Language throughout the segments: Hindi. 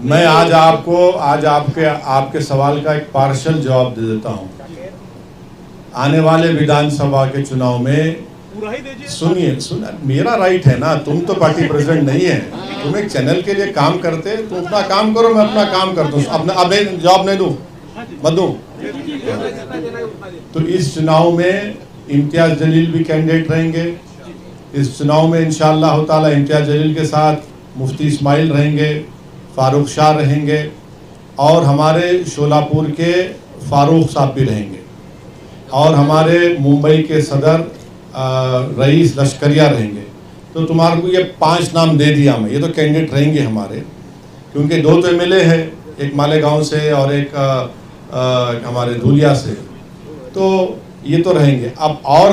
मैं आज आपके सवाल का एक पार्शल जवाब दे देता हूं। आने वाले विधानसभा के चुनाव में सुनिए, मेरा राइट है ना, तुम तो पार्टी प्रेसिडेंट नहीं है, तुम एक चैनल के लिए काम करते, तुम अपना काम करो, मैं अपना काम करता हूँ। अब जवाब नहीं दूं, मत दूं। तो इस चुनाव में इम्तियाज जलील भी कैंडिडेट रहेंगे। इस चुनाव में इंशाअल्लाह ताला इम्तियाज जलील के साथ मुफ्ती इस्माइल रहेंगे, फारूक शाह रहेंगे और हमारे शोलापुर के फारूक साहब भी रहेंगे और हमारे मुंबई के सदर रईस लश्करिया रहेंगे। तो तुम्हारे को ये 5 नाम दे दिया मैं, ये तो कैंडिडेट रहेंगे हमारे, क्योंकि 2 तो एमएलए है, एक मालेगांव से और एक हमारे धुलिया से, तो ये तो रहेंगे। अब और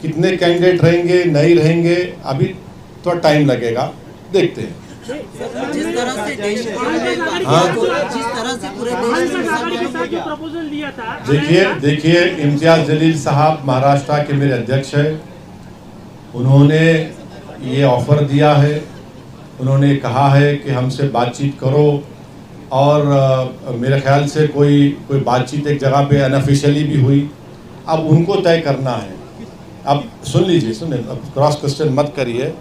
कितने कैंडिडेट रहेंगे नहीं रहेंगे अभी थोड़ा टाइम लगेगा, देखते हैं। जिस तरह से देश जिस तरह से पूरे देश देखिए इम्तियाज जलील साहब महाराष्ट्र के मेरे अध्यक्ष हैं। उन्होंने ये ऑफर दिया है, उन्होंने कहा है कि हमसे बातचीत करो और मेरे ख्याल से कोई बातचीत एक जगह पे अनऑफिशियली भी हुई। अब उनको तय करना है। अब सुन लीजिए, अब क्रॉस क्वेश्चन मत करिए,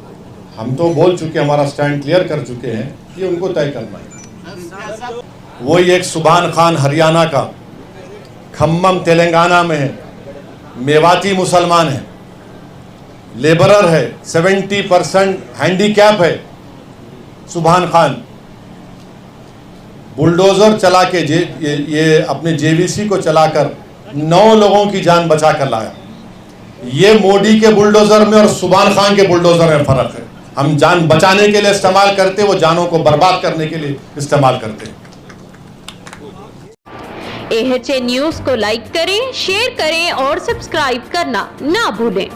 हम तो बोल चुके, हमारा स्टैंड क्लियर कर चुके हैं, ये उनको तय करना है। वही एक सुभान खान हरियाणा का, खम्मम तेलंगाना में है, मेवाती मुसलमान है, लेबरर है, 70% हैंडीकैप है। सुभान खान बुलडोजर चला के ये अपने जेवीसी को चलाकर 9 लोगों की जान बचा कर लाया। ये मोदी के बुलडोजर में और सुभान खान के बुलडोजर में फर्क है। हम जान बचाने के लिए इस्तेमाल करते, वो जानों को बर्बाद करने के लिए इस्तेमाल करते। AHA न्यूज़ को लाइक करें, शेयर करें और सब्सक्राइब करना ना भूलें।